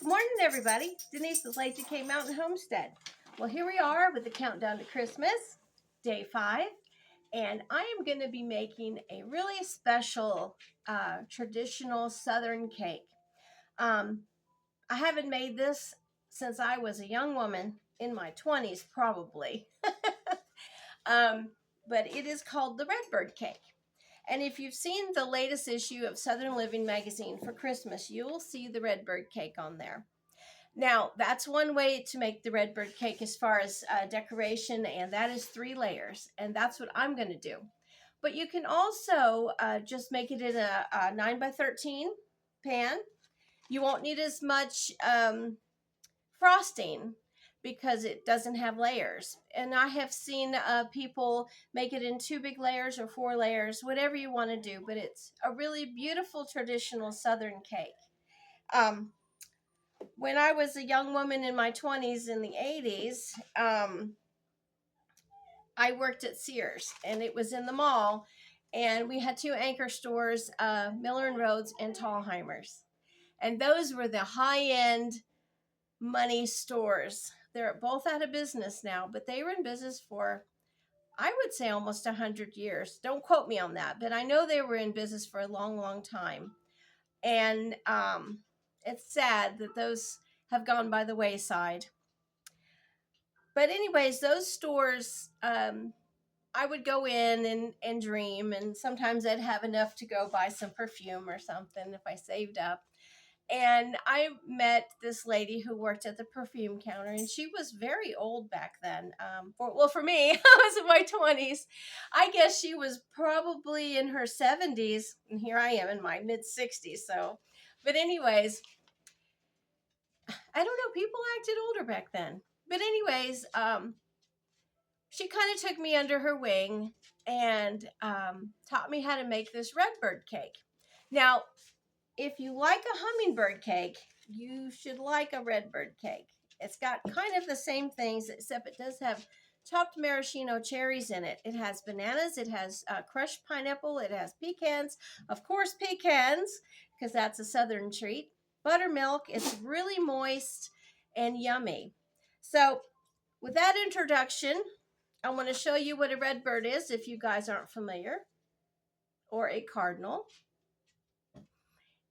Good morning, everybody. Denise with Lazy K Mountain Homestead. Well, here we are with the countdown to Christmas, day 5, and I am going to be making a really special traditional Southern cake. I haven't made this since I was a young woman in my 20s, probably. But it is called the Redbird cake. And if you've seen the latest issue of Southern Living magazine for Christmas, you will see the Redbird cake on there. Now, that's one way to make the Redbird cake as far as decoration, and that is 3 layers, and that's what I'm going to do. But you can also just make it in a 9 by 13 pan. You won't need as much frosting because it doesn't have layers. And I have seen people make it in 2 big layers or 4 layers, whatever you want to do, but it's a really beautiful traditional Southern cake. When I was a young woman in my 20s in the 80s, I worked at Sears, and it was in the mall, and we had 2 anchor stores, Miller and Rhodes and Tallheimer's. And those were the high-end money stores. They're both out of business now, but they were in business for, I would say, almost 100 years. Don't quote me on that, but I know they were in business for a long, long time. And it's sad that those have gone by the wayside. But anyways, those stores, I would go in and dream, and sometimes I'd have enough to go buy some perfume or something if I saved up. And I met this lady who worked at the perfume counter, and she was very old back then. For me, I was in my 20s. I guess she was probably in her 70s, and here I am in my mid-60s. But anyways, I don't know, people acted older back then. But anyways, she kind of took me under her wing and taught me how to make this Redbird cake. Now, if you like a hummingbird cake, you should like a Redbird cake. It's got kind of the same things, except it does have chopped maraschino cherries in it. It has bananas, it has crushed pineapple, it has pecans, of course pecans, because that's a Southern treat. Buttermilk, it's really moist and yummy. So with that introduction, I want to show you what a Redbird is if you guys aren't familiar, or a cardinal.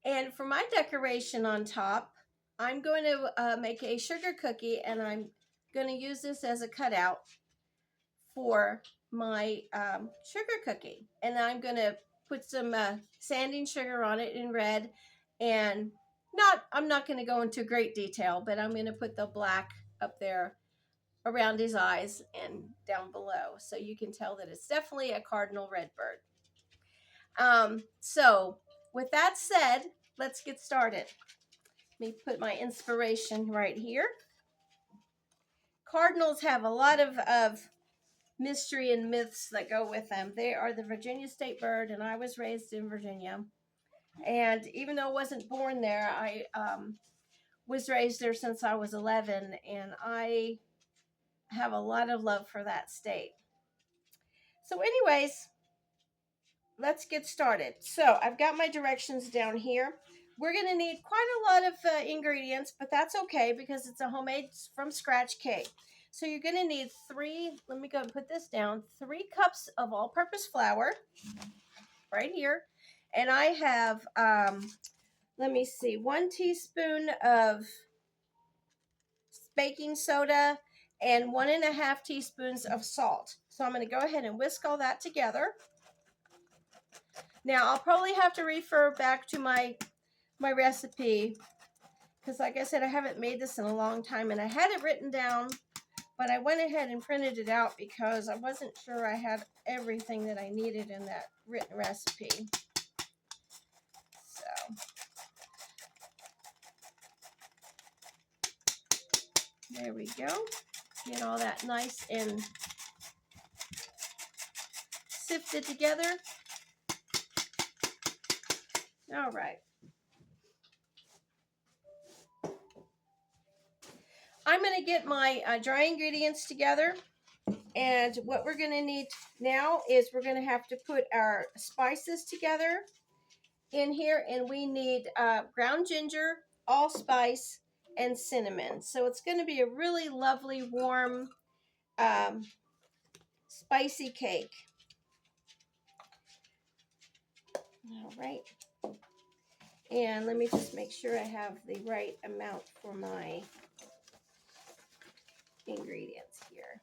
And for my decoration on top, I'm going to make a sugar cookie, and I'm going to use this as a cutout for my sugar cookie. And I'm going to put some sanding sugar on it in red, and I'm not going to go into great detail, but I'm going to put the black up there around his eyes and down below, so you can tell that it's definitely a cardinal Redbird. So with that said, let's get started. Let me put my inspiration right here. Cardinals have a lot of mystery and myths that go with them. They are the Virginia state bird, and I was raised in Virginia. And even though I wasn't born there, I was raised there since I was 11, and I have a lot of love for that state. So anyways, let's get started. So I've got my directions down here. We're going to need quite a lot of ingredients, but that's okay because it's a homemade from scratch cake. So you're going to need 3, let me go and put this down, 3 cups of all-purpose flour right here. And I have, let me see, 1 teaspoon of baking soda and 1.5 teaspoons of salt. So I'm going to go ahead and whisk all that together. Now, I'll probably have to refer back to my recipe because, like I said, I haven't made this in a long time, and I had it written down, but I went ahead and printed it out because I wasn't sure I had everything that I needed in that written recipe. So, there we go. Get all that nice and sifted together. All right. I'm going to get my dry ingredients together, and what we're going to need now is we're going to have to put our spices together in here, and we need ground ginger, allspice, and cinnamon. So it's going to be a really lovely, warm, spicy cake. All right. And let me just make sure I have the right amount for my ingredients here.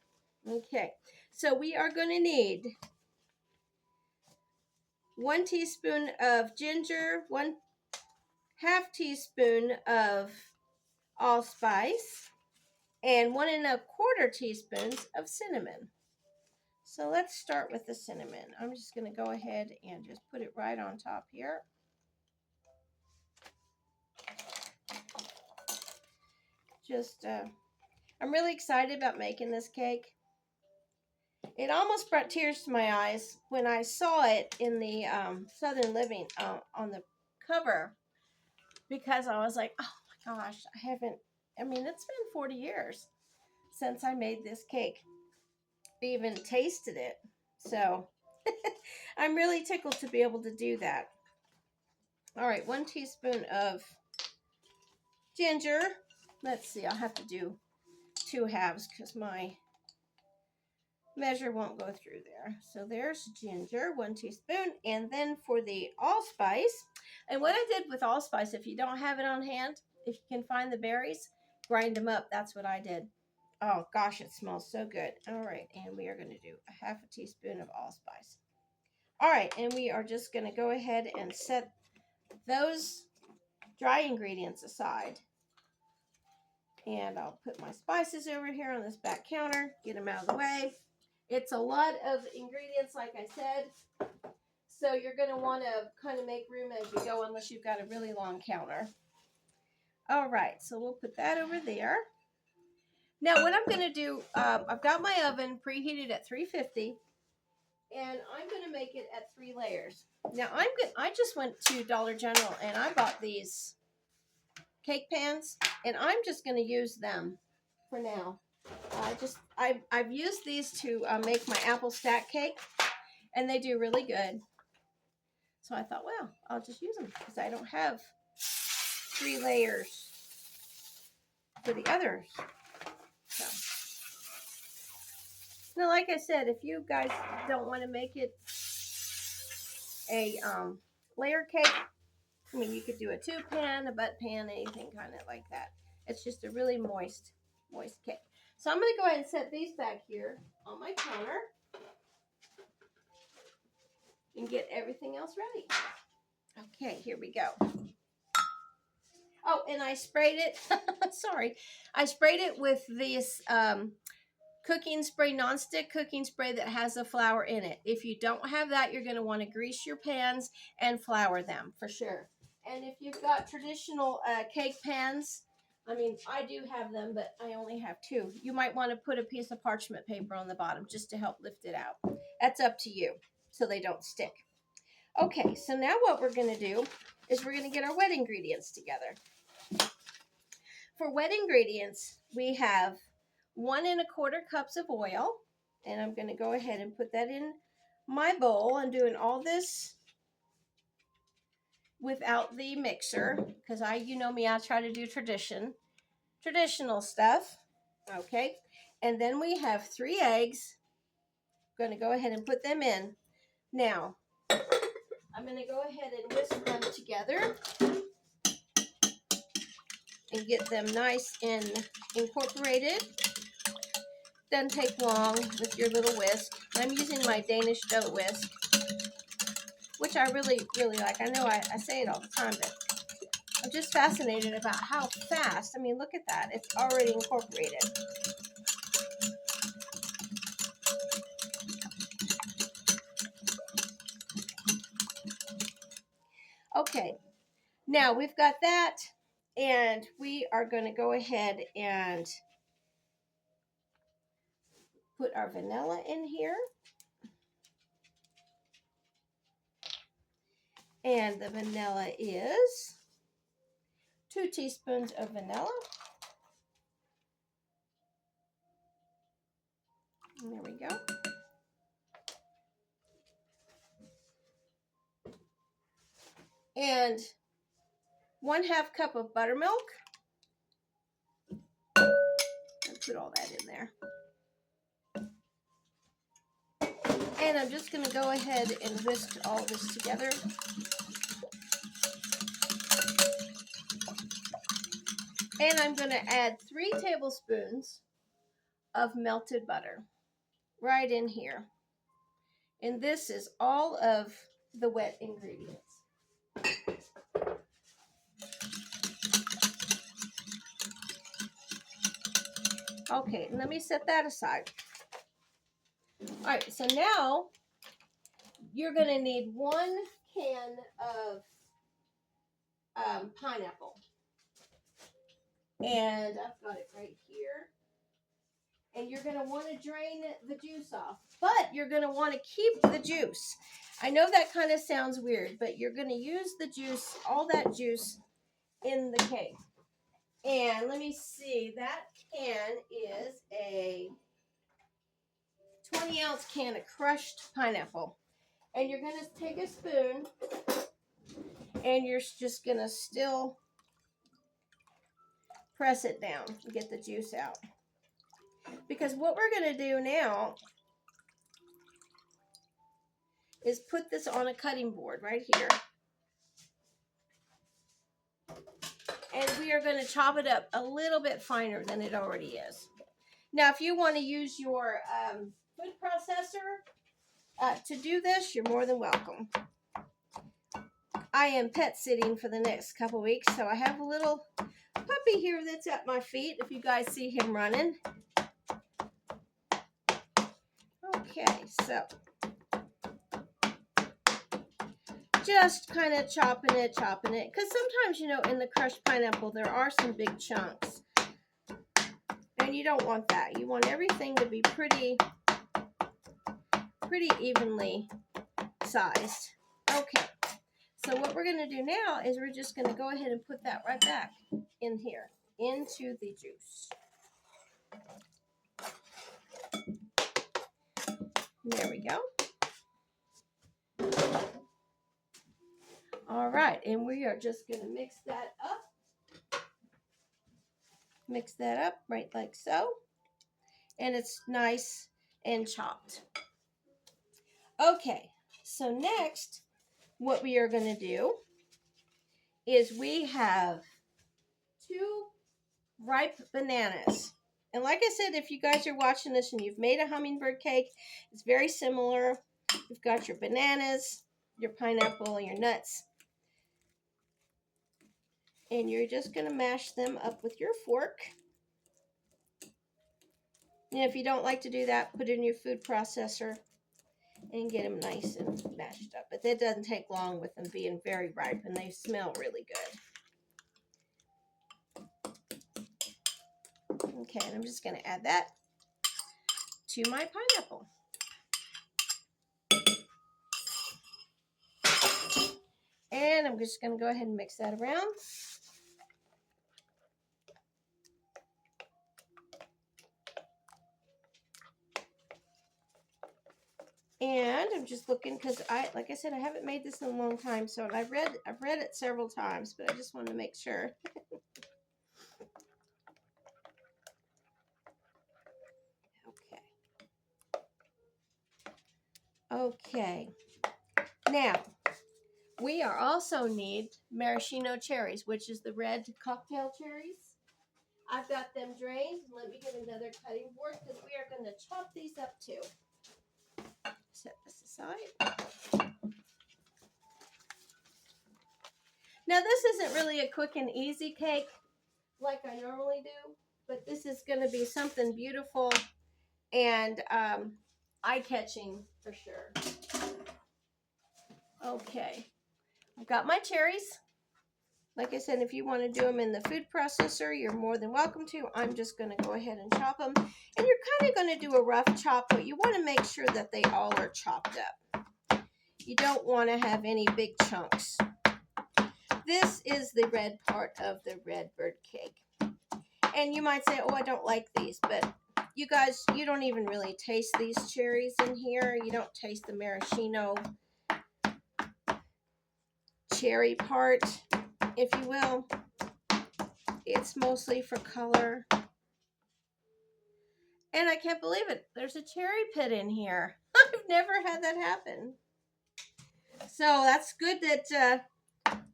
Okay, so we are going to need 1 teaspoon of ginger, 1/2 teaspoon of allspice, and 1¼ teaspoons of cinnamon. So let's start with the cinnamon. I'm just going to go ahead and just put it right on top here. I'm really excited about making this cake. It almost brought tears to my eyes when I saw it in the Southern Living on the cover, because I was like, oh my gosh, it's been 40 years since I made this cake. I even tasted it. So I'm really tickled to be able to do that. All right, 1 teaspoon of ginger. Let's see, I'll have to do 2 halves because my measure won't go through there. So there's ginger, 1 teaspoon. And then for the allspice, and what I did with allspice, if you don't have it on hand, if you can find the berries, grind them up. That's what I did. Oh gosh, it smells so good. All right, and we are going to do 1/2 teaspoon of allspice. All right, and we are just going to go ahead and set those dry ingredients aside. And I'll put my spices over here on this back counter, get them out of the way. It's a lot of ingredients, like I said, so you're going to want to kind of make room as you go, unless you've got a really long counter. All right, so we'll put that over there. Now, what I'm going to do, I've got my oven preheated at 350, and I'm going to make it at 3 layers. Now, I just went to Dollar General, and I bought these cake pans, and I'm just going to use them for now. I've used these to make my apple stack cake, and they do really good. So I thought, well, I'll just use them because I don't have 3 layers for the others. So now, like I said, if you guys don't want to make it a layer cake, I mean, you could do a 2 pan, a butt pan, anything kind of like that. It's just a really moist cake. So I'm going to go ahead and set these back here on my counter and get everything else ready. Okay, here we go. Oh, and I sprayed it. Sorry. I sprayed it with this cooking spray, nonstick cooking spray that has a flour in it. If you don't have that, you're going to want to grease your pans and flour them for sure. And if you've got traditional cake pans, I mean, I do have them, but I only have 2. You might want to put a piece of parchment paper on the bottom just to help lift it out. That's up to you, so they don't stick. Okay, so now what we're going to do is we're going to get our wet ingredients together. For wet ingredients, we have 1 1/4 cups of oil, and I'm going to go ahead and put that in my bowl. I'm doing all this without the mixer because you know me, I try to do traditional stuff. Okay, and then we have 3 eggs. I'm going to go ahead and put them in. Now, I'm going to go ahead and whisk them together and get them nice and incorporated. Doesn't take long with your little whisk. I'm using my Danish dough whisk, which I really, really like. I know I say it all the time, but I'm just fascinated about how fast. I mean, look at that. It's already incorporated. Okay, now we've got that, and we are going to go ahead and put our vanilla in here. And the vanilla is 2 teaspoons of vanilla. And there we go. And 1/2 cup of buttermilk. put all that in there. And I'm just going to go ahead and whisk all this together. And I'm going to add 3 tablespoons of melted butter right in here. And this is all of the wet ingredients. Okay, let me set that aside. All right, so now you're going to need 1 can of pineapple. And I've got it right here. And you're going to want to drain the juice off. But you're going to want to keep the juice. I know that kind of sounds weird, but you're going to use the juice, all that juice, in the cake. And let me see, that can is a 20-ounce can of crushed pineapple. And you're going to take a spoon, and you're just going to still press it down and get the juice out. Because what we're going to do now is put this on a cutting board right here. And we are going to chop it up a little bit finer than it already is. Now, if you want to use your food processor to do this, you're more than welcome. I am pet sitting for the next couple weeks, so I have a little puppy here that's at my feet, if you guys see him running. Okay, so just kind of chopping it, because sometimes, you know, in the crushed pineapple, there are some big chunks. And you don't want that. You want everything to be pretty evenly sized. Okay, so what we're going to do now is we're just going to go ahead and put that right back in here, into the juice. There we go. All right, and we are just going to mix that up. Mix that up right like so. And it's nice and chopped. Okay, so next, what we are going to do is we have 2 ripe bananas. And like I said, if you guys are watching this and you've made a hummingbird cake, it's very similar. You've got your bananas, your pineapple, and your nuts. And you're just going to mash them up with your fork. And if you don't like to do that, put it in your food processor and get them nice and mashed up. But that doesn't take long with them being very ripe, and they smell really good. Okay, and I'm just going to add that to my pineapple. And I'm just going to go ahead and mix that around. And I'm just looking, because like I said, I haven't made this in a long time, so I've read it several times, but I just wanted to make sure. Okay. Now, we are also need maraschino cherries, which is the red cocktail cherries. I've got them drained. Let me get another cutting board, because we are going to chop these up too. Set this aside. Now, this isn't really a quick and easy cake like I normally do, but this is going to be something beautiful and eye-catching for sure. Okay, I've got my cherries. Like I said, if you want to do them in the food processor, you're more than welcome to. I'm just going to go ahead and chop them. And you're kind of going to do a rough chop, but you want to make sure that they all are chopped up. You don't want to have any big chunks. This is the red part of the red bird cake. And you might say, oh, I don't like these, but you guys, you don't even really taste these cherries in here. You don't taste the maraschino cherry part, if you will. It's mostly for color. And I can't believe it. There's a cherry pit in here. I've never had that happen. So that's good that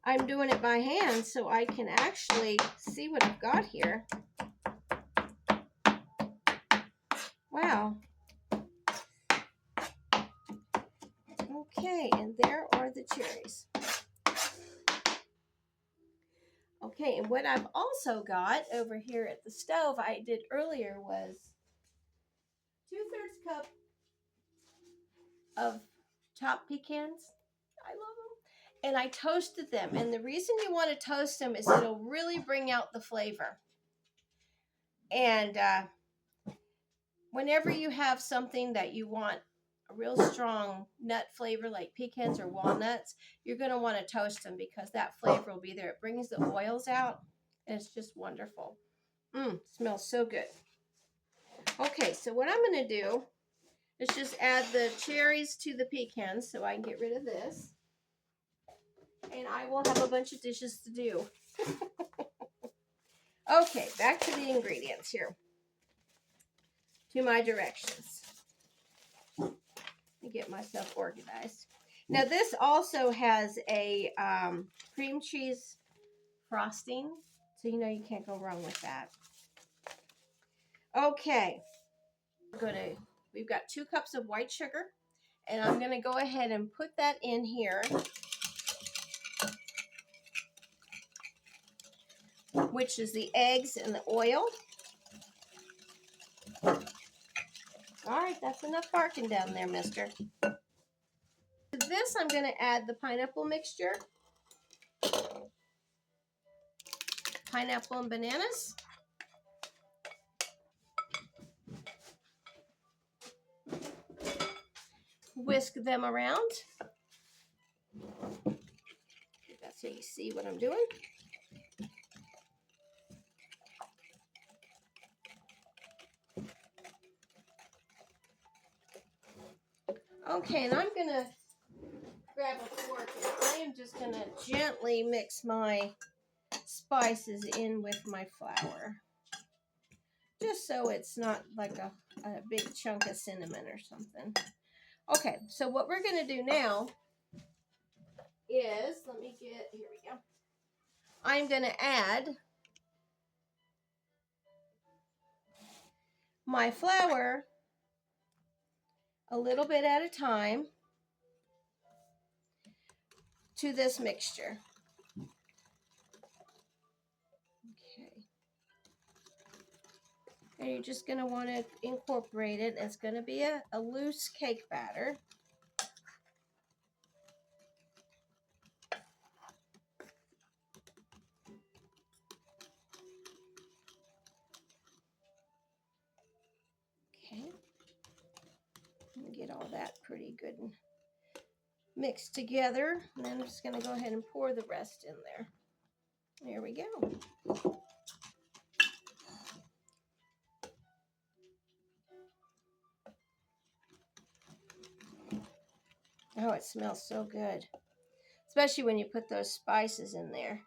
I'm doing it by hand so I can actually see what I've got here. Wow. Okay, and there are the cherries. Okay, and what I've also got over here at the stove I did earlier was 2/3 cup of chopped pecans. I love them. And I toasted them. And the reason you want to toast them is it'll really bring out the flavor. And whenever you have something that you want a real strong nut flavor like pecans or walnuts, you're going to want to toast them because that flavor will be there. It brings the oils out and it's just wonderful. Smells so good. Okay, so what I'm going to do is just add the cherries to the pecans so I can get rid of this. And I will have a bunch of dishes to do. Okay, back to the ingredients here. To my directions. Let me get myself organized. Now this also has a cream cheese frosting, so you know you can't go wrong with that. Okay, we've got 2 cups of white sugar, and I'm going to go ahead and put that in here, which is the eggs and the oil. All right, that's enough barking down there, mister. To this, I'm going to add the pineapple mixture. Pineapple and bananas. Whisk them around. That's so you see what I'm doing. Okay, and I'm going to grab a fork and I am just going to gently mix my spices in with my flour. Just so it's not like a big chunk of cinnamon or something. Okay, so what we're going to do now is, here we go. I'm going to add my flour a little bit at a time to this mixture. Okay. And you're just going to want to incorporate it. It's going to be a loose cake batter. Okay. Get all that pretty good and mixed together. And then I'm just going to go ahead and pour the rest in there. There we go. Oh, it smells so good. Especially when you put those spices in there.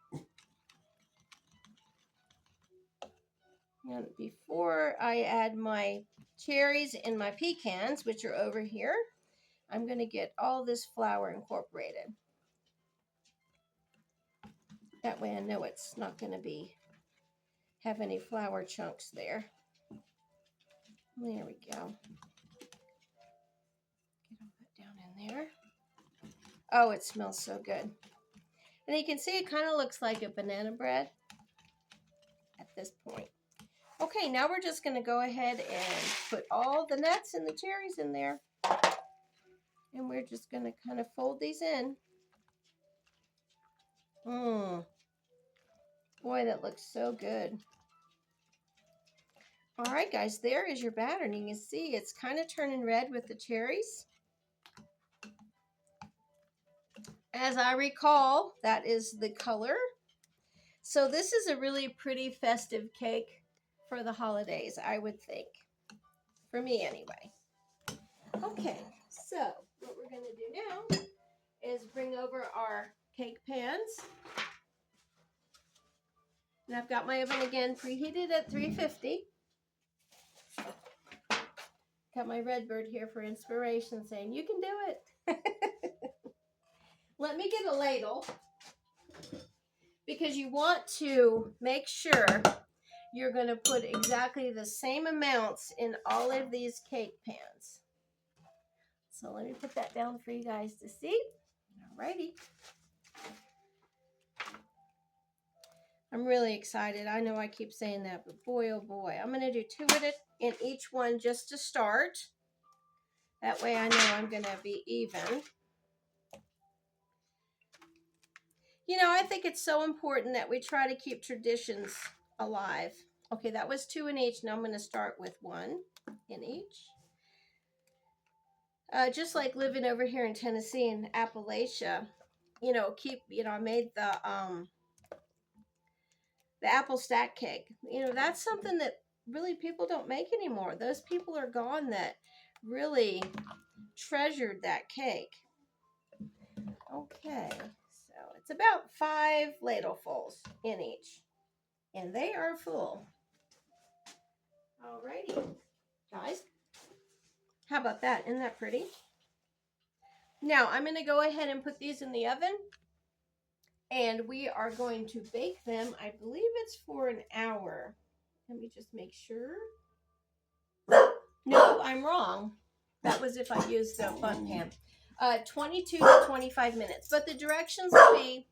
And before I add my cherries and my pecans, which are over here, I'm going to get all this flour incorporated. That way I know it's not going to have any flour chunks there. There we go. Get all that down in there. Oh, it smells so good. And you can see it kind of looks like a banana bread at this point. Okay, now we're just going to go ahead and put all the nuts and the cherries in there. And we're just going to kind of fold these in. Boy, that looks so good. All right, guys, there is your batter. And you can see it's kind of turning red with the cherries. As I recall, that is the color. So this is a really pretty festive cake for the holidays, I would think. For me, anyway. Okay, so what we're going to do now is bring over our cake pans. And I've got my oven again preheated at 350. Got my Redbird here for inspiration saying, you can do it. Let me get a ladle because you want to make sure you're going to put exactly the same amounts in all of these cake pans. So let me put that down for you guys to see. Alrighty. I'm really excited. I know I keep saying that, but boy, oh boy. I'm going to do 2 in each one just to start. That way I know I'm going to be even. You know, I think it's so important that we try to keep traditions alive. Okay, that was 2 in each. Now I'm going to start with 1 in each. Just like living over here in Tennessee and Appalachia, you know, I made the apple stack cake. You know, that's something that really people don't make anymore. Those people are gone that really treasured that cake. Okay, so it's about 5 ladlefuls in each, and they are full. Alrighty, guys. How about that? Isn't that pretty? Now, I'm going to go ahead and put these in the oven, and we are going to bake them. I believe it's for an hour. Let me just make sure. No, I'm wrong. That was if I used the bun pan. 22 to 25 minutes. But the directions will be,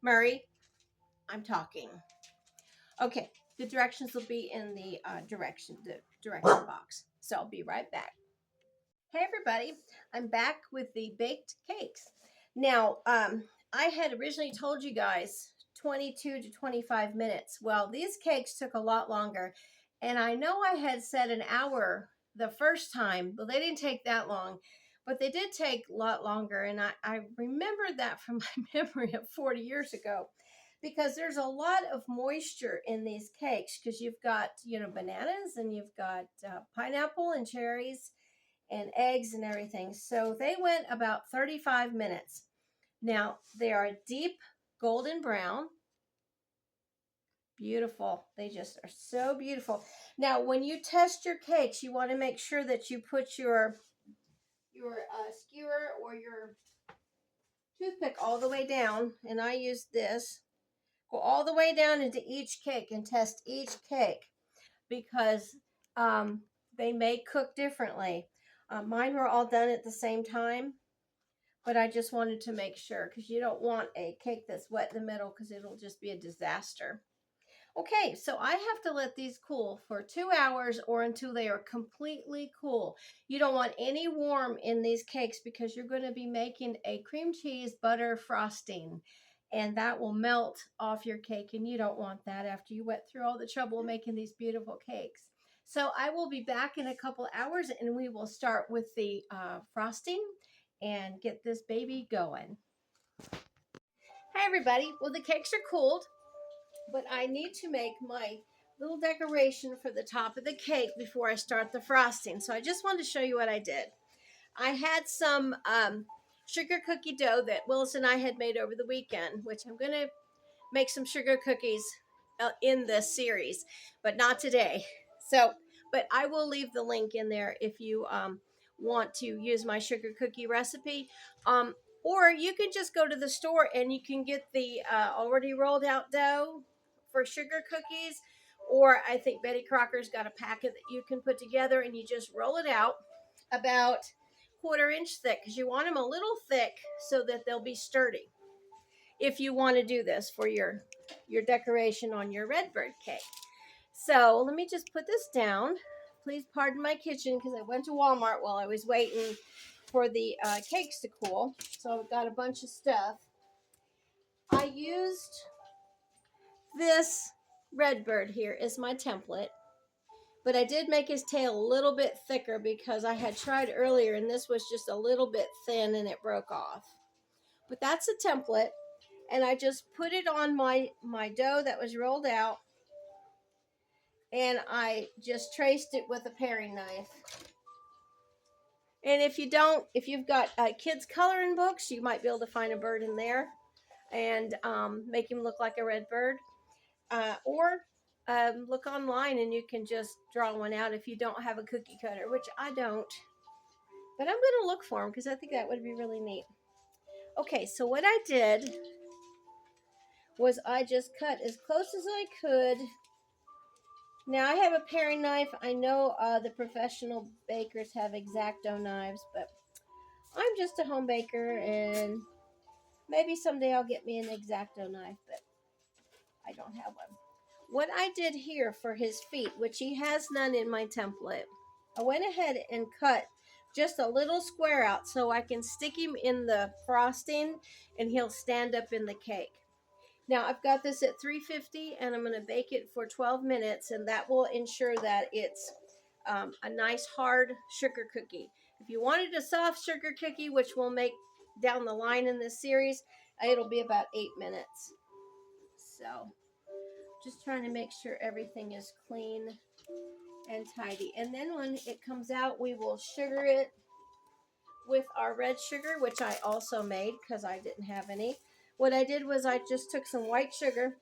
Murray, I'm talking. Okay, the directions will be in the direction box. So I'll be right back. Hey everybody, I'm back with the baked cakes. Now, I had originally told you guys 22 to 25 minutes. Well, these cakes took a lot longer, and I know I had said an hour the first time, but they didn't take that long, but they did take a lot longer, and I remembered that from my memory of 40 years ago, because there's a lot of moisture in these cakes, because you've got, you know, bananas, and you've got pineapple and cherries, and eggs and everything. So they went about 35 minutes. Now, they are deep golden brown. Beautiful. They just are so beautiful. Now, when you test your cakes, you want to make sure that you put your skewer or your toothpick all the way down. And I use this. Go all the way down into each cake and test each cake, because they may cook differently. Mine were all done at the same time, but I just wanted to make sure, because you don't want a cake that's wet in the middle, because it'll just be a disaster. Okay, so I have to let these cool for 2 hours or until they are completely cool. You don't want any warm in these cakes, because you're going to be making a cream cheese butter frosting, and that will melt off your cake, and you don't want that after you went through all the trouble of making these beautiful cakes. So I will be back in a couple hours, and we will start with the frosting and get this baby going. Hi everybody. Well, the cakes are cooled, but I need to make my little decoration for the top of the cake before I start the frosting. So I just wanted to show you what I did. I had some sugar cookie dough that Willis and I had made over the weekend, which I'm going to make some sugar cookies in this series, but not today. So, but I will leave the link in there if you want to use my sugar cookie recipe. Or you can just go to the store and you can get the already rolled out dough for sugar cookies. Or I think Betty Crocker's got a packet that you can put together, and you just roll it out about 1/4 inch thick, because you want them a little thick so that they'll be sturdy if you want to do this for your decoration on your Redbird cake. So let me just put this down. Please pardon my kitchen, because I went to Walmart while I was waiting for the cakes to cool. So I've got a bunch of stuff. I used this Redbird here as my template, but I did make his tail a little bit thicker, because I had tried earlier and this was just a little bit thin and it broke off. But that's a template, and I just put it on my dough that was rolled out, and I just traced it with a paring knife. And if you've got kids coloring books, you might be able to find a bird in there and make him look like a red bird. Or look online and you can just draw one out if you don't have a cookie cutter, which I don't. But I'm going to look for them because I think that would be really neat. Okay, so what I did was I just cut as close as I could. Now I have a paring knife. I know the professional bakers have X-Acto knives, but I'm just a home baker, and maybe someday I'll get me an X-Acto knife, but I don't have one. What I did here for his feet, which he has none in my template, I went ahead and cut just a little square out so I can stick him in the frosting and he'll stand up in the cake. Now I've got this at 350 and I'm going to bake it for 12 minutes, and that will ensure that it's a nice hard sugar cookie. If you wanted a soft sugar cookie, which we'll make down the line in this series, it'll be about 8 minutes. So just trying to make sure everything is clean and tidy. And then when it comes out, we will sugar it with our red sugar, which I also made because I didn't have any. What I did was I just took some white sugar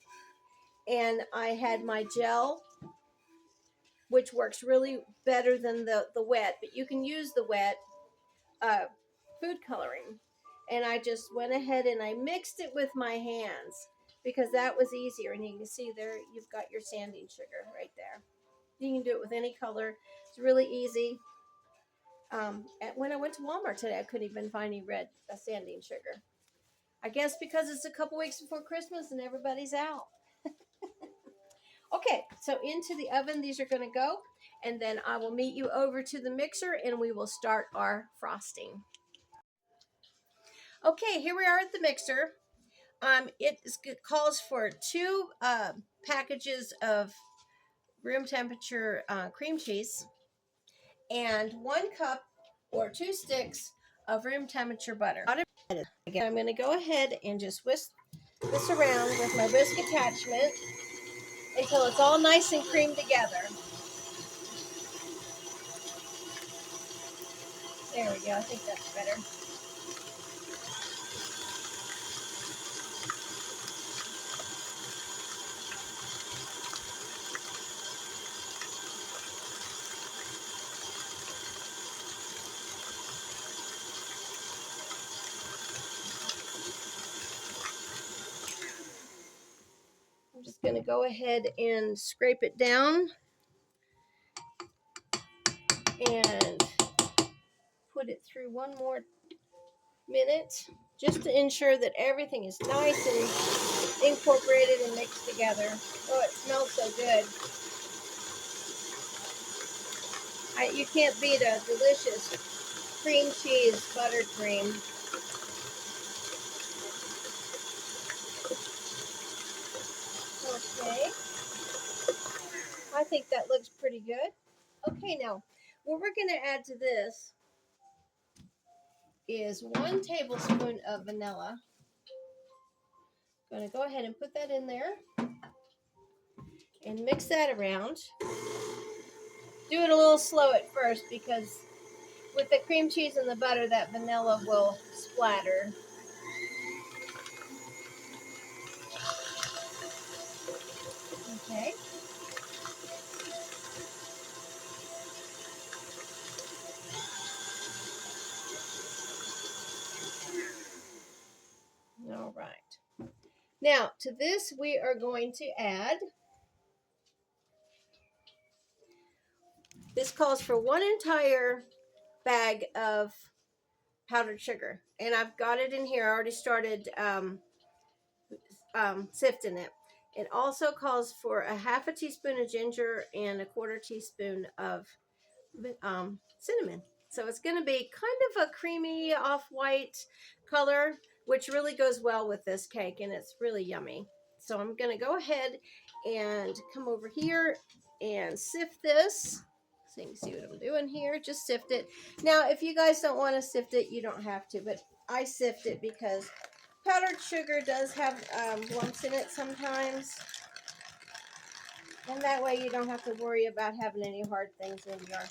and I had my gel, which works really better than the wet, but you can use the wet food coloring. And I just went ahead and I mixed it with my hands because that was easier. And you can see there, you've got your sanding sugar right there. You can do it with any color. It's really easy. When I went to Walmart today, I couldn't even find any red sanding sugar. I guess because it's a couple weeks before Christmas and everybody's out. Okay, so into the oven these are going to go, and then I will meet you over to the mixer and we will start our frosting. Okay, here we are at the mixer. It calls for 2 packages of room temperature cream cheese and 1 cup or 2 sticks of room temperature butter. Again, I'm going to go ahead and just whisk this around with my whisk attachment until it's all nice and creamed together. There we go. I think that's better. I'm just going to go ahead and scrape it down and put it through one more minute just to ensure that everything is nice and incorporated and mixed together. Oh, it smells so good. You can't beat a delicious cream cheese buttercream. Okay, I think that looks pretty good. Okay, now what we're going to add to this is 1 tablespoon of vanilla. I'm going to go ahead and put that in there and mix that around. Do it a little slow at first because with the cream cheese and the butter, that vanilla will splatter. Okay. All right. Now, to this, we are going to add, this calls for 1 entire bag of powdered sugar. And I've got it in here. I already started sifting it. It also calls for a 1/2 teaspoon of ginger and a 1/4 teaspoon of cinnamon. So it's going to be kind of a creamy off-white color, which really goes well with this cake, and it's really yummy. So I'm going to go ahead and come over here and sift this. So you can see what I'm doing here. Just sift it. Now, if you guys don't want to sift it, you don't have to, but I sift it because powdered sugar does have lumps in it sometimes. And that way you don't have to worry about having any hard things in your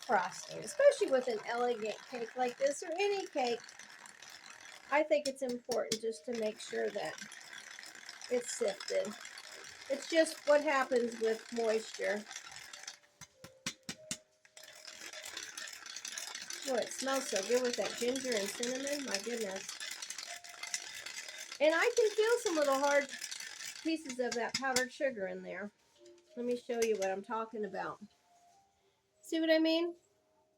frosting, especially with an elegant cake like this or any cake. I think it's important just to make sure that it's sifted. It's just what happens with moisture. Oh, it smells so good with that ginger and cinnamon. My goodness. And I can feel some little hard pieces of that powdered sugar in there. Let me show you what I'm talking about. See what I mean?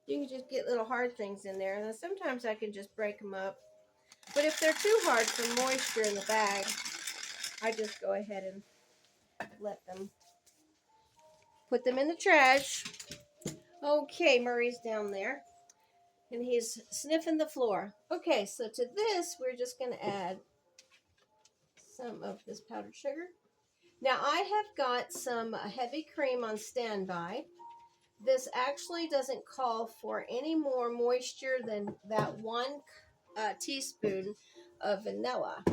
You can just get little hard things in there. And then sometimes I can just break them up. But if they're too hard for moisture in the bag, I just go ahead and let them, put them in the trash. Okay, Murray's down there. And he's sniffing the floor. Okay, so to this, we're just going to add some of this powdered sugar. Now, I have got some heavy cream on standby. This actually doesn't call for any more moisture than that 1 teaspoon of vanilla.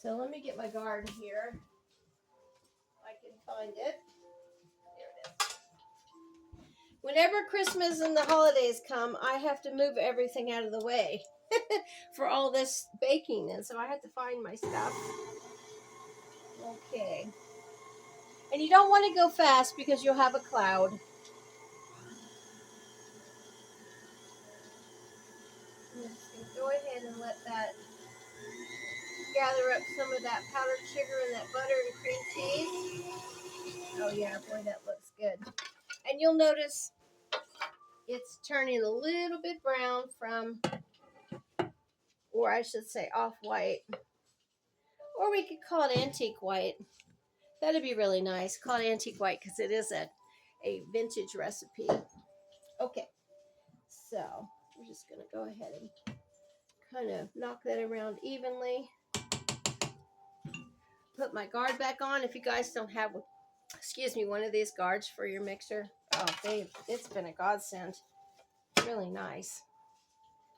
So let me get my guard here. If I can find it. There it is. Whenever Christmas and the holidays come, I have to move everything out of the way for all this baking. And so I have to find my stuff. Okay. And you don't want to go fast because you'll have a cloud. I'm just going to go ahead and let that gather up some of that powdered sugar and that butter and cream cheese. Oh yeah, boy, that looks good. And you'll notice it's turning a little bit brown from, or I should say off-white. Or we could call it antique white. That'd be really nice. Call it antique white because it is a vintage recipe. Okay, so we're just going to go ahead and kind of knock that around evenly. Put my guard back on. If you guys don't have, excuse me, one of these guards for your mixer, oh, it's been a godsend. Really nice.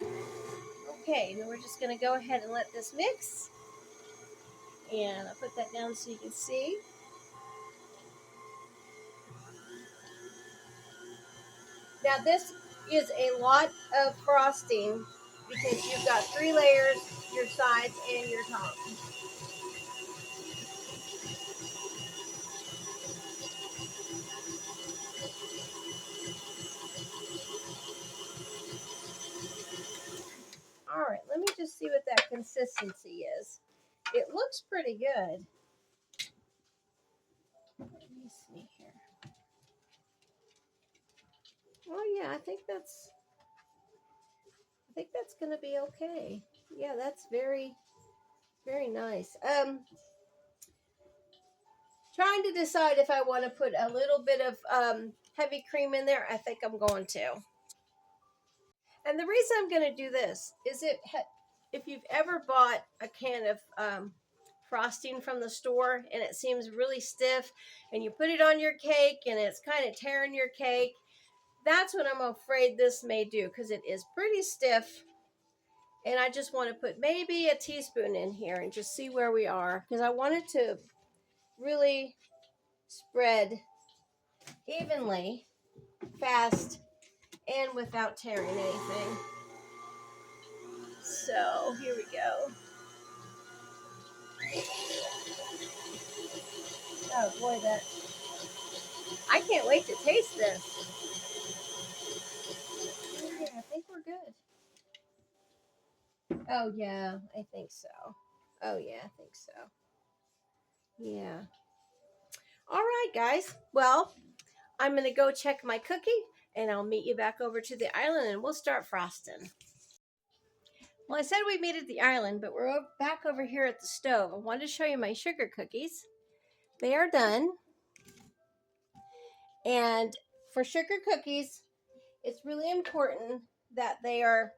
Okay, now we're just going to go ahead and let this mix. And I'll put that down so you can see. Now this is a lot of frosting because you've got 3 layers, your sides and your top. All right, let me just see what that consistency is. It looks pretty good. Let me see here. Oh yeah, I think that's going to be okay. Yeah, that's very, very nice. Trying to decide if I want to put a little bit of heavy cream in there. I think I'm going to. And the reason I'm going to do this is if you've ever bought a can of frosting from the store and it seems really stiff and you put it on your cake and it's kind of tearing your cake, that's what I'm afraid this may do because it is pretty stiff. And I just want to put maybe a teaspoon in here and just see where we are because I want it to really spread evenly, fast, and without tearing anything. So here we go. Oh boy, I can't wait to taste this. Yeah, I think we're good. Oh yeah, I think so. Oh yeah, I think so. Yeah. All right, guys. Well, I'm going to go check my cookie and I'll meet you back over to the island and we'll start frosting. Well, I said we'd meet at the island, but we're back over here at the stove. I wanted to show you my sugar cookies. They are done. And for sugar cookies, it's really important that they are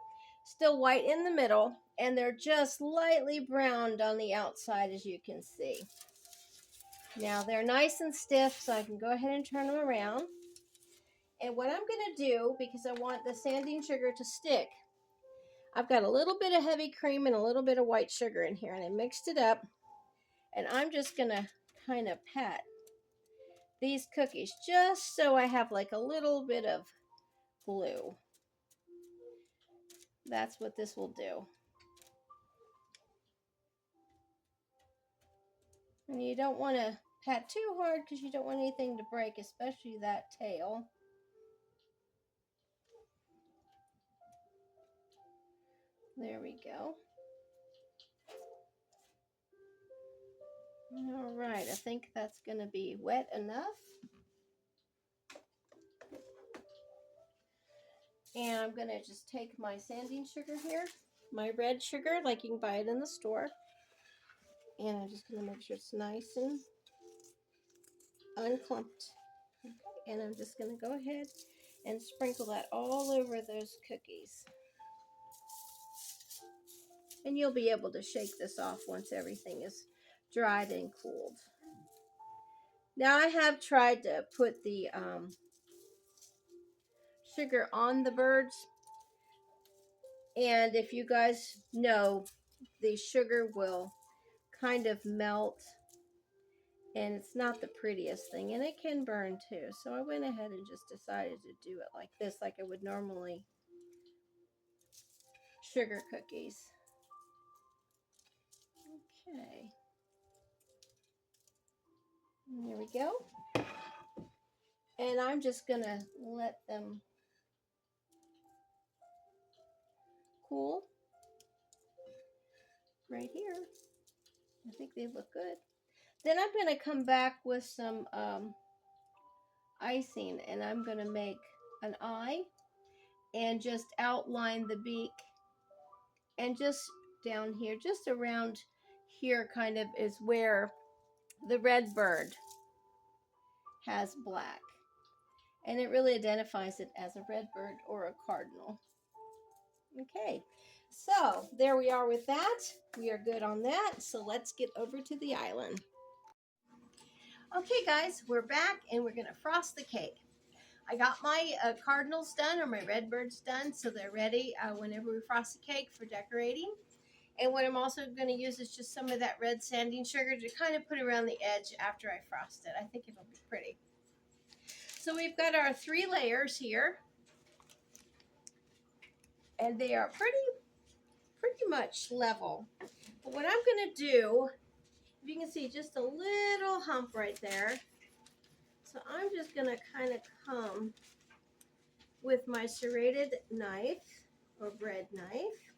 still white in the middle and they're just lightly browned on the outside, as you can see. Now they're nice and stiff, so I can go ahead and turn them around. And what I'm going to do, because I want the sanding sugar to stick, I've got a little bit of heavy cream and a little bit of white sugar in here, and I mixed it up. And I'm just going to kind of pat these cookies just so I have like a little bit of glue. That's what this will do. And you don't want to pat too hard because you don't want anything to break, especially that tail. There we go. All right, I think that's going to be wet enough. And I'm going to just take my sanding sugar here, my red sugar, like you can buy it in the store. And I'm just going to make sure it's nice and unclumped. Okay, and I'm just going to go ahead and sprinkle that all over those cookies. And you'll be able to shake this off once everything is dried and cooled. Now I have tried to put the sugar on the birds. And if you guys know, the sugar will kind of melt. And it's not the prettiest thing. And it can burn too. So I went ahead and just decided to do it like this, like I would normally sugar cookies. Okay. And there we go. And I'm just going to let them cool right here. I think they look good. Then I'm going to come back with some icing, and I'm going to make an eye and just outline the beak, and just down here, just around here kind of is where the red bird has black, and it really identifies it as a red bird or a cardinal. Okay, so there we are with that. We are good on that, so let's get over to the island. Okay guys, we're back and we're gonna frost the cake. I got my cardinals done, or my red birds done, so they're ready whenever we frost the cake for decorating. And what I'm also going to use is just some of that red sanding sugar to kind of put around the edge after I frost it. I think it'll be pretty. So we've got our 3 layers here, and they are pretty much level. But what I'm going to do, if you can see just a little hump right there, so I'm just going to kind of come with my serrated knife or bread knife,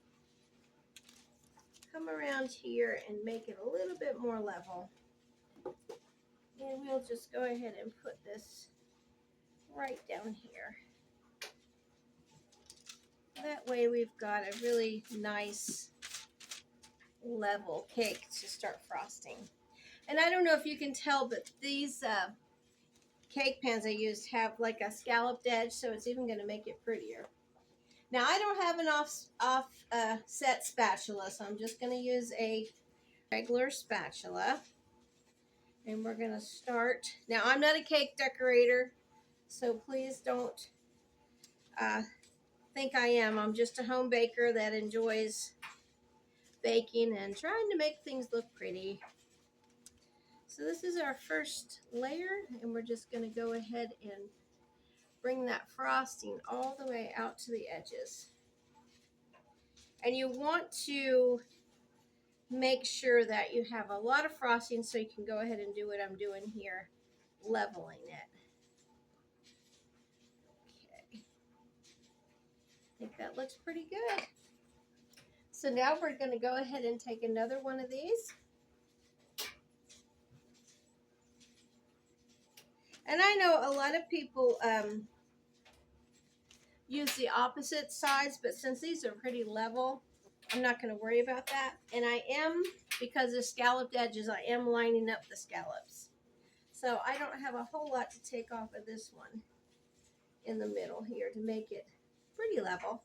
come around here and make it a little bit more level. And we'll just go ahead and put this right down here. That way we've got a really nice level cake to start frosting. And I don't know if you can tell, but these cake pans I used have like a scalloped edge, so it's even going to make it prettier. Now I don't have an offset spatula, so I'm just going to use a regular spatula. And we're going to start. Now I'm not a cake decorator, so please don't think I am. I'm just a home baker that enjoys baking and trying to make things look pretty. So this is our first layer, and we're just going to go ahead and bring that frosting all the way out to the edges. And you want to make sure that you have a lot of frosting so you can go ahead and do what I'm doing here, leveling it. Okay. I think that looks pretty good. So now we're going to go ahead and take another one of these. And I know a lot of people use the opposite sides, but since these are pretty level, I'm not going to worry about that. And I am, because of scalloped edges, I am lining up the scallops. So I don't have a whole lot to take off of this one in the middle here to make it pretty level.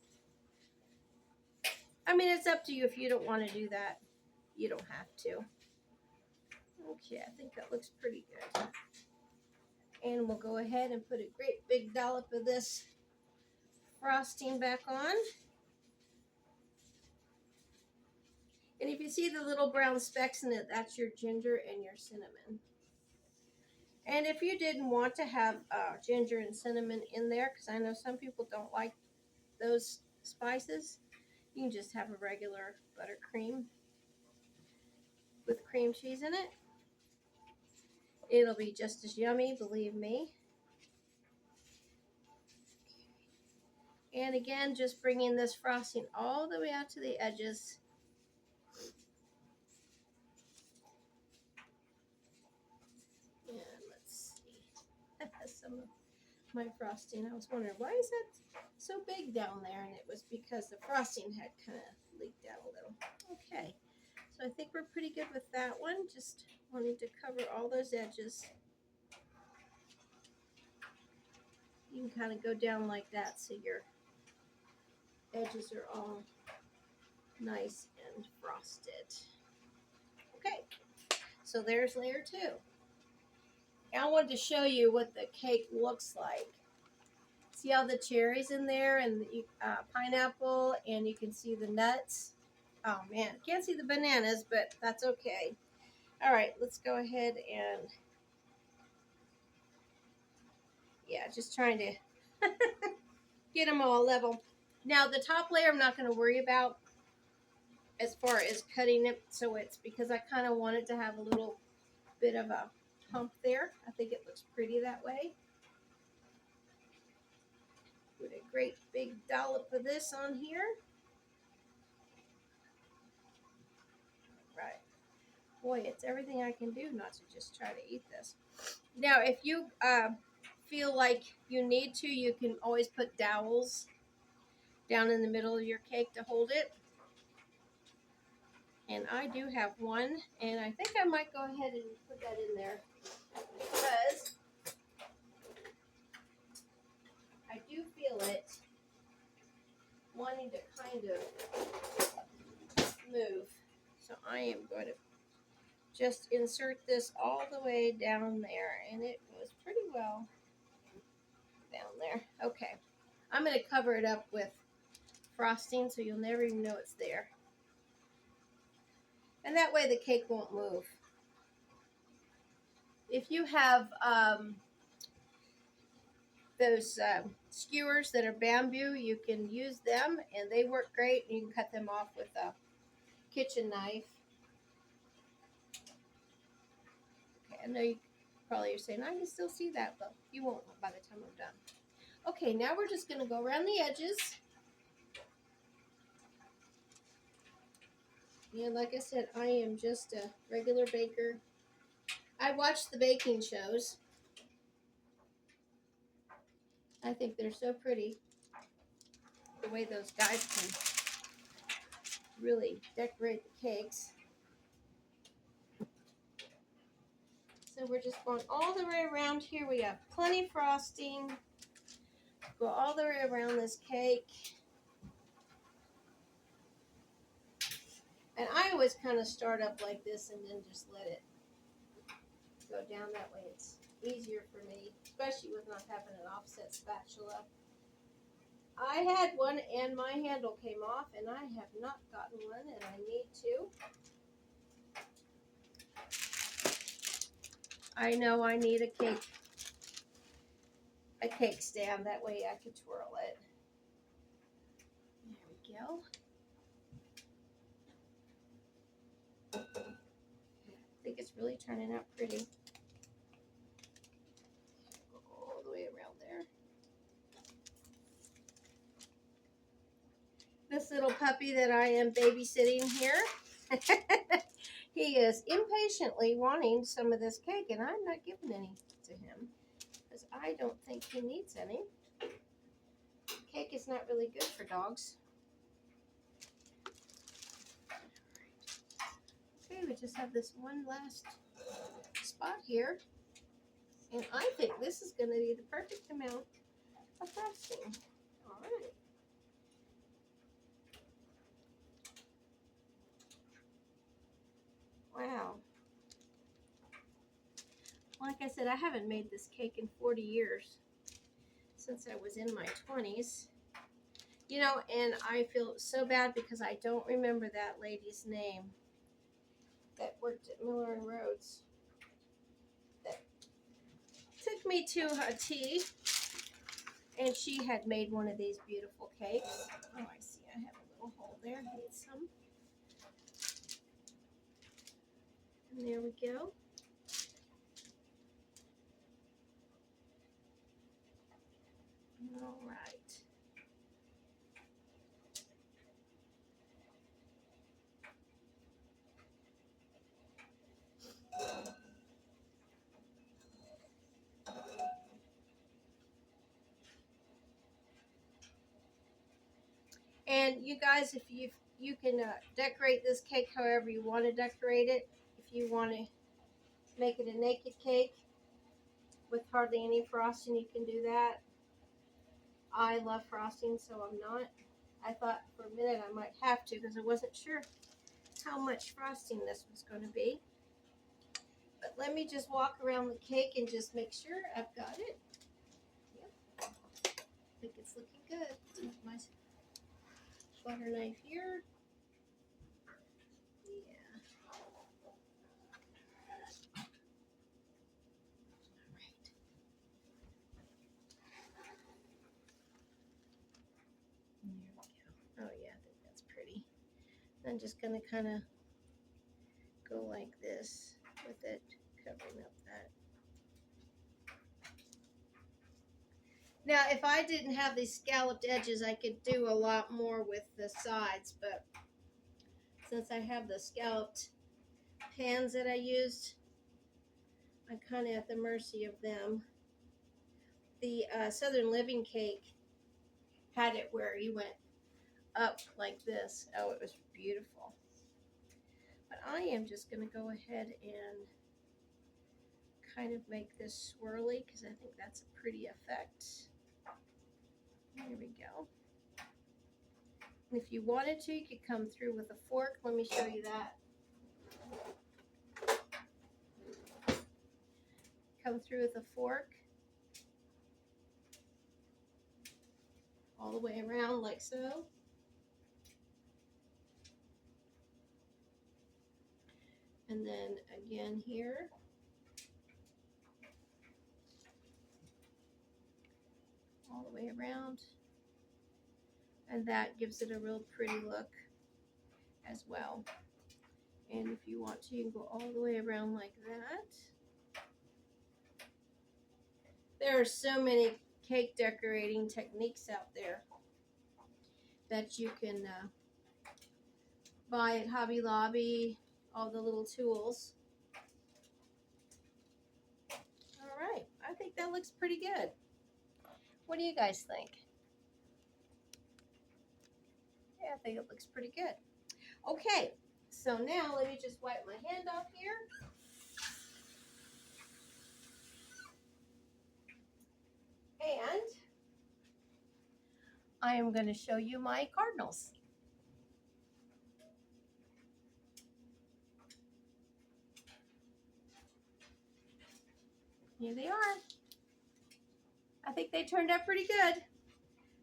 I mean, it's up to you. If you don't want to do that, you don't have to. Okay, I think that looks pretty good. And we'll go ahead and put a great big dollop of this frosting back on. And if you see the little brown specks in it, that's your ginger and your cinnamon. And if you didn't want to have ginger and cinnamon in there, because I know some people don't like those spices, you can just have a regular buttercream with cream cheese in it. It'll be just as yummy, believe me. And again, just bringing this frosting all the way out to the edges. And let's see. Some of my frosting. I was wondering, why is that so big down there? And it was because the frosting had kind of leaked out a little. Okay, so I think we're pretty good with that one. Just wanting to cover all those edges. You can kind of go down like that so your edges are all nice and frosted. Okay, so there's layer 2. I wanted to show you what the cake looks like. See all the cherries in there and the pineapple, and you can see the nuts. Oh man, can't see the bananas, but that's okay. All right, let's go ahead and, yeah, just trying to get them all level. Now the top layer I'm not going to worry about as far as cutting it, so it's because I kind of want it to have a little bit of a hump there. I think it looks pretty that way. Put a great big dollop of this on here. Right. Boy, it's everything I can do not to just try to eat this. Now, if you feel like you need to, you can always put dowels down in the middle of your cake to hold it. And I do have one, and I think I might go ahead and put that in there because I do feel it wanting to kind of move. So I am going to just insert this all the way down there, and it goes pretty well down there. Okay, I'm going to cover it up with frosting so you'll never even know it's there. And that way the cake won't move. If you have those skewers that are bamboo, you can use them, and they work great. You can cut them off with a kitchen knife. Okay, I know you probably are saying, I can still see that, but you won't by the time I'm done. Okay, now we're just going to go around the edges. And like I said, I am just a regular baker. I watch the baking shows. I think they're so pretty. The way those guys can really decorate the cakes. So we're just going all the way around here. We have plenty frosting. Go all the way around this cake. And I always kind of start up like this and then just let it go down that way. It's easier for me, especially with not having an offset spatula. I had one and my handle came off, and I have not gotten one, and I need to. I know I need a cake stand. That way I can twirl it. There we go. I think it's really turning out pretty. Go all the way around there. This little puppy that I am babysitting here, he is impatiently wanting some of this cake, and I'm not giving any to him because I don't think he needs any. Cake is not really good for dogs. Okay, we just have this one last spot here, and I think this is going to be the perfect amount of frosting. All right. Wow. Like I said, I haven't made this cake in 40 years, since I was in my 20s. You know, and I feel so bad because I don't remember that lady's name that worked at Miller and Rhodes that took me to a tea, and she had made one of these beautiful cakes. Oh, I see I have a little hole there. I need some. And there we go. All right. And you guys, if you can decorate this cake however you want to decorate it. If you want to make it a naked cake with hardly any frosting, you can do that. I love frosting, so I'm not. I thought for a minute I might have to because I wasn't sure how much frosting this was going to be. But let me just walk around the cake and just make sure I've got it. Yep, I think it's looking good. With my butter knife here. Yeah. All right. There we go. Oh yeah, I think that's pretty. I'm just going to kind of go like this with it, covering up that. Now, if I didn't have these scalloped edges, I could do a lot more with the sides, but since I have the scalloped pans that I used, I'm kind of at the mercy of them. The Southern Living cake had it where you went up like this. Oh, it was beautiful. But I am just going to go ahead and kind of make this swirly because I think that's a pretty effect. There we go. And if you wanted to, you could come through with a fork. Let me show you that. Come through with a fork all the way around like so. And then again here. All the way around. And that gives it a real pretty look as well. And if you want to, you can go all the way around like that. There are so many cake decorating techniques out there that you can buy at Hobby Lobby, all the little tools. All right, I think that looks pretty good. What do you guys think? Yeah, I think it looks pretty good. Okay, so now let me just wipe my hand off here. And I am going to show you my cardinals. Here they are. I think they turned out pretty good.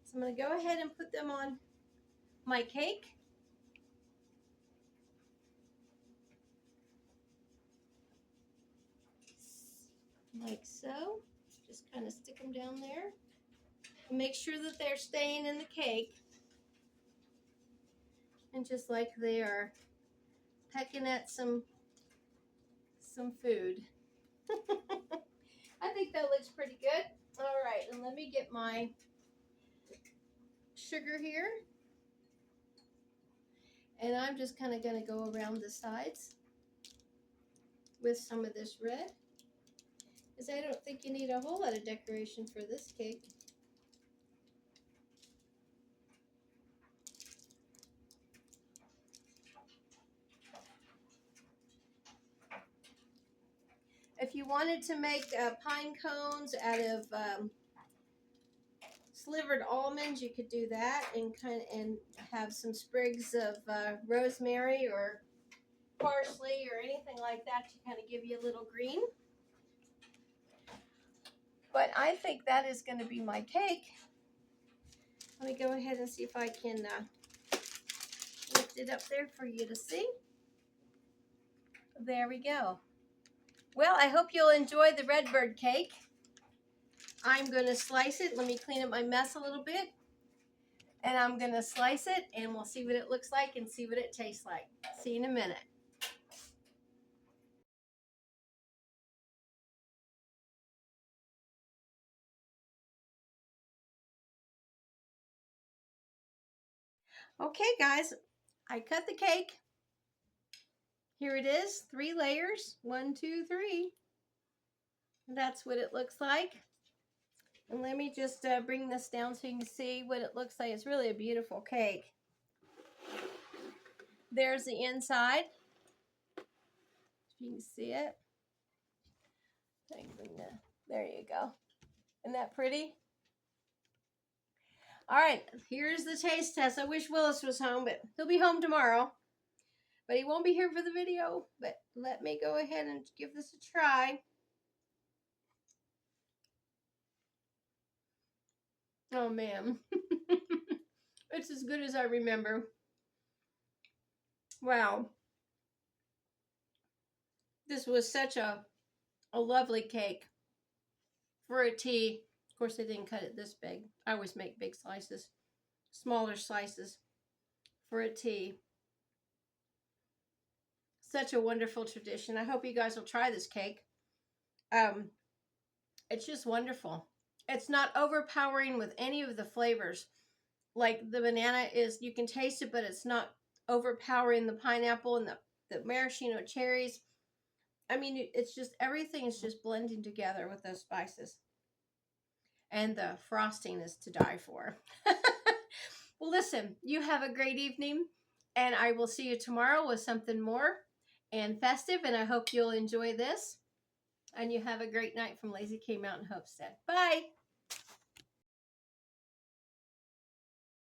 So I'm going to go ahead and put them on my cake. Like so. Just kind of stick them down there. And make sure that they're staying in the cake. And just like they are pecking at some food. I think that looks pretty good. All right, and let me get my sugar here. And I'm just kind of going to go around the sides with some of this red. Because I don't think you need a whole lot of decoration for this cake. If you wanted to make pine cones out of slivered almonds, you could do that, and have some sprigs of rosemary or parsley or anything like that to kind of give you a little green. But I think that is going to be my cake. Let me go ahead and see if I can lift it up there for you to see. There we go. Well, I hope you'll enjoy the Redbird cake. I'm going to slice it. Let me clean up my mess a little bit. And I'm going to slice it, and we'll see what it looks like and see what it tastes like. See you in a minute. Okay, guys, I cut the cake. Here it is, 3 layers. 1, 2, 3. That's what it looks like. And let me just bring this down so you can see what it looks like. It's really a beautiful cake. There's the inside. If you can see it. There you go. Isn't that pretty? All right, here's the taste test. I wish Willis was home, but he'll be home tomorrow. But he won't be here for the video. But let me go ahead and give this a try. Oh, man. It's as good as I remember. Wow. This was such a lovely cake for a tea. Of course, I didn't cut it this big. I always make big slices, smaller slices for a tea. Such a wonderful tradition. I hope you guys will try this cake. It's just wonderful. It's not overpowering with any of the flavors. Like the banana is, you can taste it, but it's not overpowering the pineapple and the maraschino cherries. I mean, it's just, everything is just blending together with those spices. And the frosting is to die for. Well, listen, you have a great evening, and I will see you tomorrow with something more and festive, and I hope you'll enjoy this. And you have a great night from Lazy K Mountain Homestead. Bye!